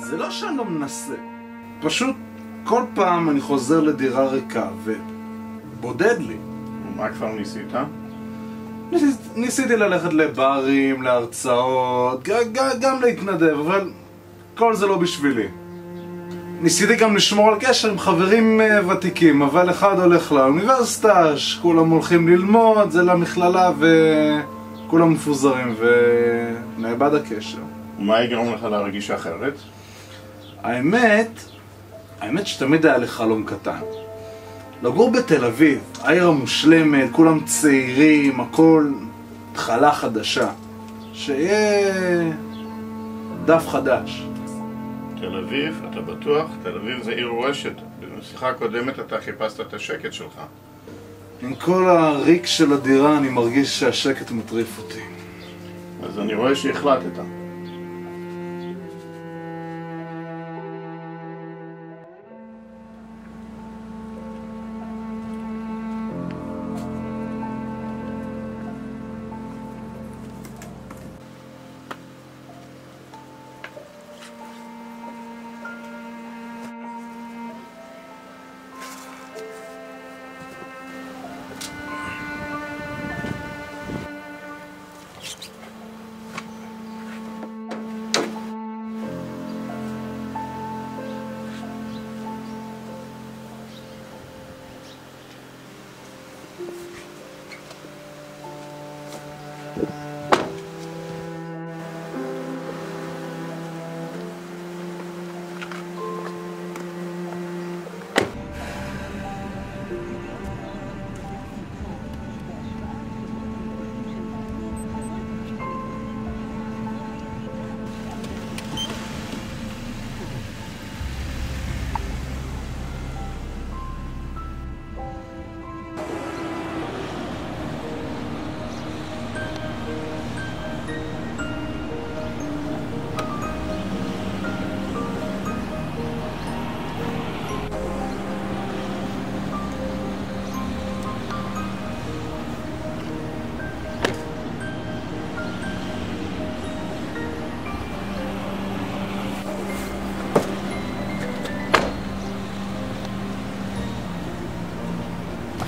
זה לא שאני לא מנסה. פשוט כל פעם אני חוזר לדירה ריקה ובודד לי. מה כבר ניסית? ניסיתי ללכת לברים, להרצאות, גם להתנדב, אבל כל זה לא בשבילי. ניסיתי גם לשמור על קשר עם חברים ותיקים, אבל אחד הולך לאוניברסיטה, כולם הולכים ללמוד, זה למכללה וכולם מפוזרים ונאבד הקשר. ומה יגרום לך להרגיש אחרת? האמת שתמיד היה לי חלום קטן. לגור בתל אביב, העיר המושלמת, כולם צעירים, הכל התחלה חדשה. שיהיה דף חדש. תל אביב, אתה בטוח? תל אביב זה עיר רועשת. בשיחה הקודמת אתה חיפשת את השקט שלך. עם כל הריק של הדירה אני מרגיש שהשקט מטריף אותי. אז אני רואה שהחלטת.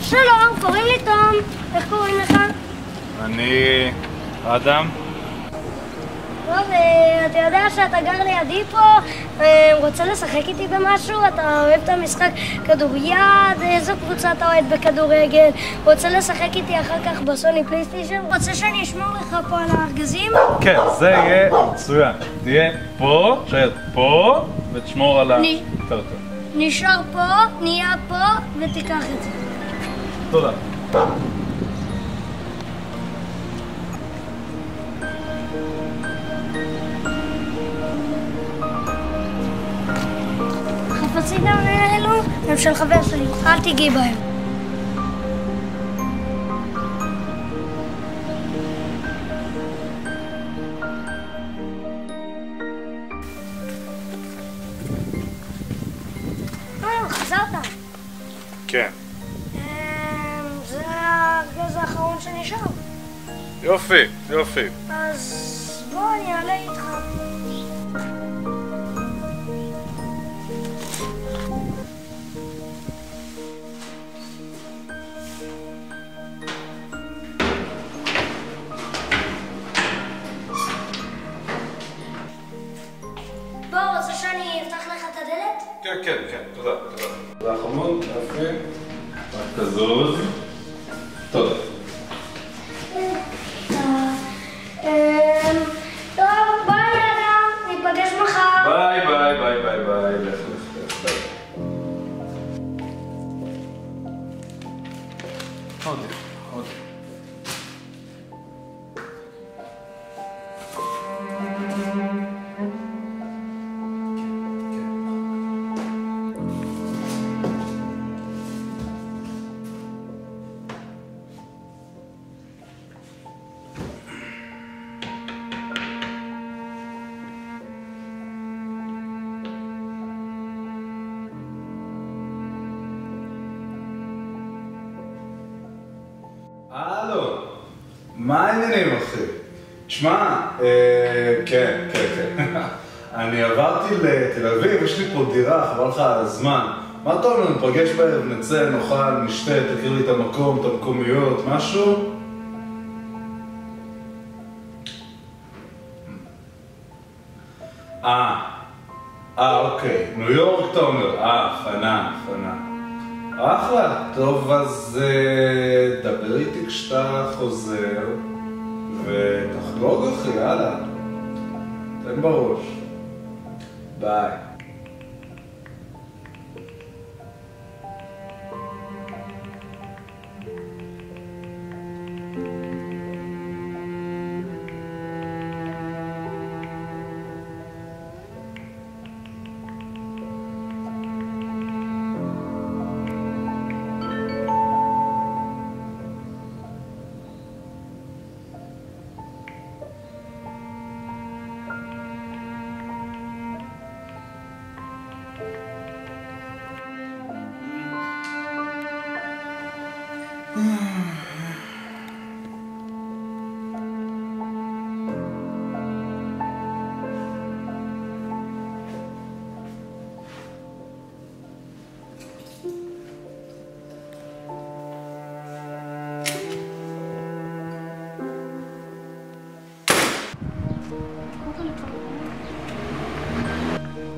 שלום, קוראים לי תום. איך קוראים לך? אני אדם. טוב, אתה יודע שאתה גר לידי פה, רוצה לשחק איתי במשהו? אתה אוהב את המשחק כדוריד? איזו קבוצה אתה אוהד בכדורגל? רוצה לשחק איתי אחר כך בסוני פלייסטיישן? רוצה שאני אשמור לך פה על הארגזים? כן, זה יהיה מצוין. תהיה פה, תשאר פה, ותשמור על יותר טוב. נשאר פה, נהיה פה, ותיקח את זה. תודה. החפצים האלו הם של חבר שלי, אל תיגעי בהם. חזרת? כן. זה הארגז האחרון שנשאר. יופי, יופי. אז בוא אני אעלה איתך. בוא, רוצה שאני אפתח לך את הדלת? כן, כן, כן, תודה, תודה. תודה חמוד, יופי. רק תזוז. תודה. טוב, ביי אדם, ניפגש מחר. ביי, ביי, ביי, ביי, ביי. לך, לך, ביי. עוד, עוד. הלו, מה העניינים אחי? תשמע, כן, כן, כן. אני עברתי לתל אביב, יש לי פה דירה, חבל לך על הזמן. מה טוב לנו, נפגש בערב, נצא, נאכל, נשתה, תכיר לי את המקום, את המקומיות, משהו? אוקיי, ניו יורק אתה אומר, פנן. אחלה, טוב אז דבר איתי כשאתה חוזר ותחגוג אחי, יאללה. תן בראש. ביי.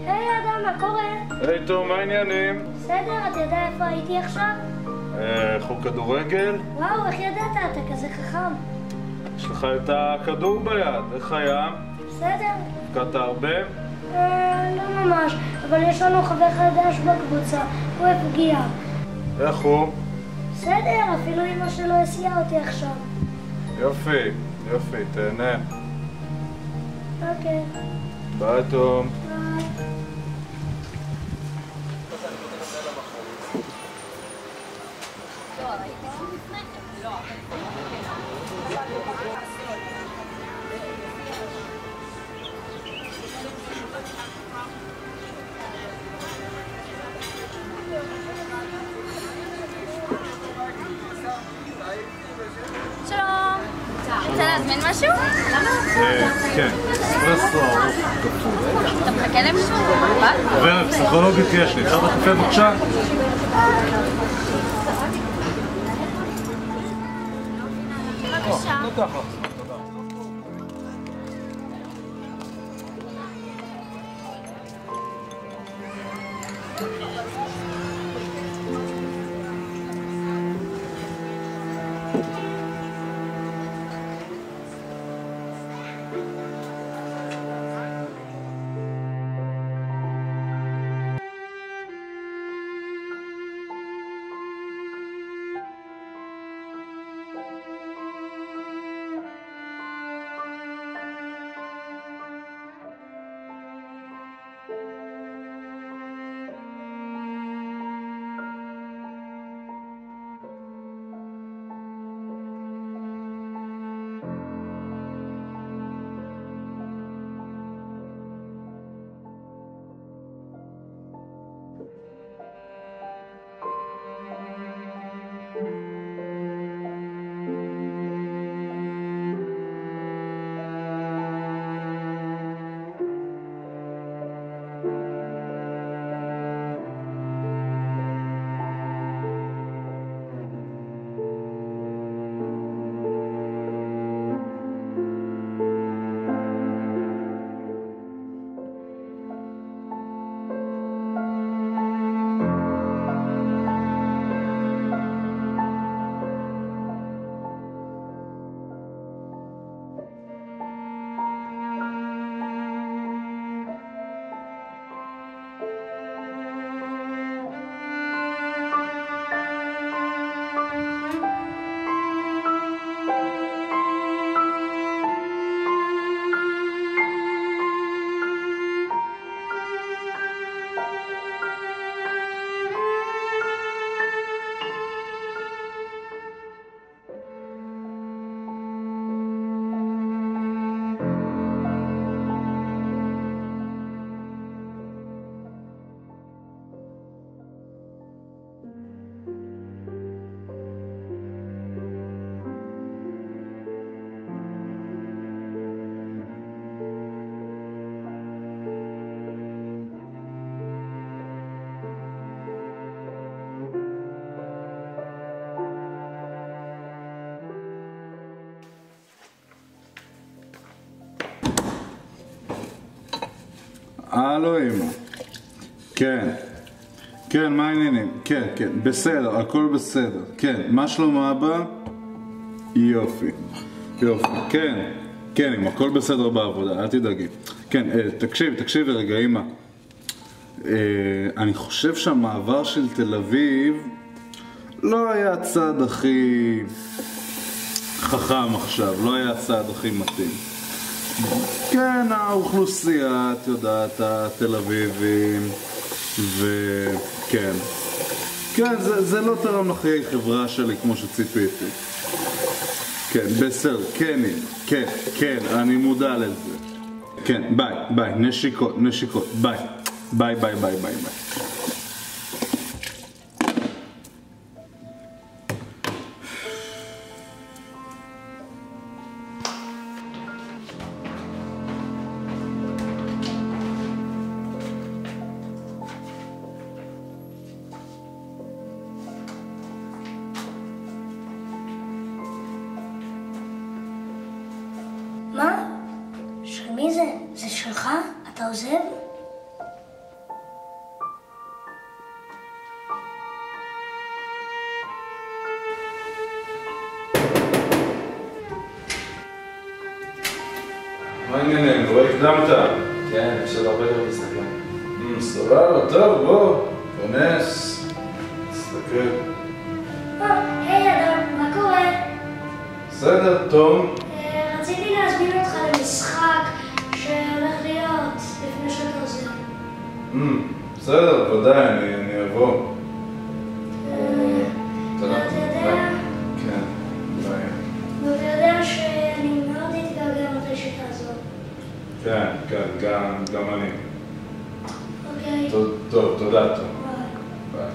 היי אדם, מה קורה? היי תום, מה העניינים? בסדר, אתה יודע איפה הייתי עכשיו? חוג כדורגל? וואו, איך ידעת? אתה כזה חכם. יש לך את הכדור ביד, איך היה? בסדר. הפקעת הרבה? לא ממש, אבל יש לנו חבר חדש בקבוצה, הוא הפגיע. איך הוא? בסדר, אפילו אמא שלו הסיעה אותי עכשיו. יופי, תהנה. אוקיי. ביי תום. ביי. שלום. רוצה להזמין משהו? כן, אספרסו ארוך כפול. אתה מחכה למישהו? עוברת, פסיכולוגית יש לי, אפשר את הקפה בבקשה? בבקשה. לא ככה. הלו אמא. כן. כן, מה העניינים? כן, כן, בסדר, הכל בסדר. כן, מה שלום אבא? יופי. יופי, כן. כן, אמא, הכל בסדר בעבודה, אל תדאגי. כן, תקשיבי רגע, אמא. אני חושב שהמעבר של תל אביב לא היה הצעד הכי חכם עכשיו, לא היה הצעד הכי מתאים. כן, האוכלוסייה, את יודעת, התל אביבים, וכן. כן, זה לא תרם לחיי חברה שלי כמו שציפיתי. כן, בסדר, כן, כן, כן, אני מודע לזה. כן, ביי, נשיקות, ביי. ביי. מה? של מי זה? זה שלך? אתה עוזב? מה העניינים? לא הקדמת? כן, יש עוד הרבה דברים להסתכל. סבבה, טוב, בוא, כנס, תסתכל. היי אדם, מה קורה? בסדר, תום. רציתי להזמין אותך למשחק שהולך להיות לפני שאתה עוזב. בסדר, ודאי, אני אבוא. תודה. אתה יודע, כן, ביי. ואתה יודע שאני מאוד אתגעגע מתי שתעזוב. כן, גם אני. אוקיי. טוב, תודה, תום. ביי. ביי.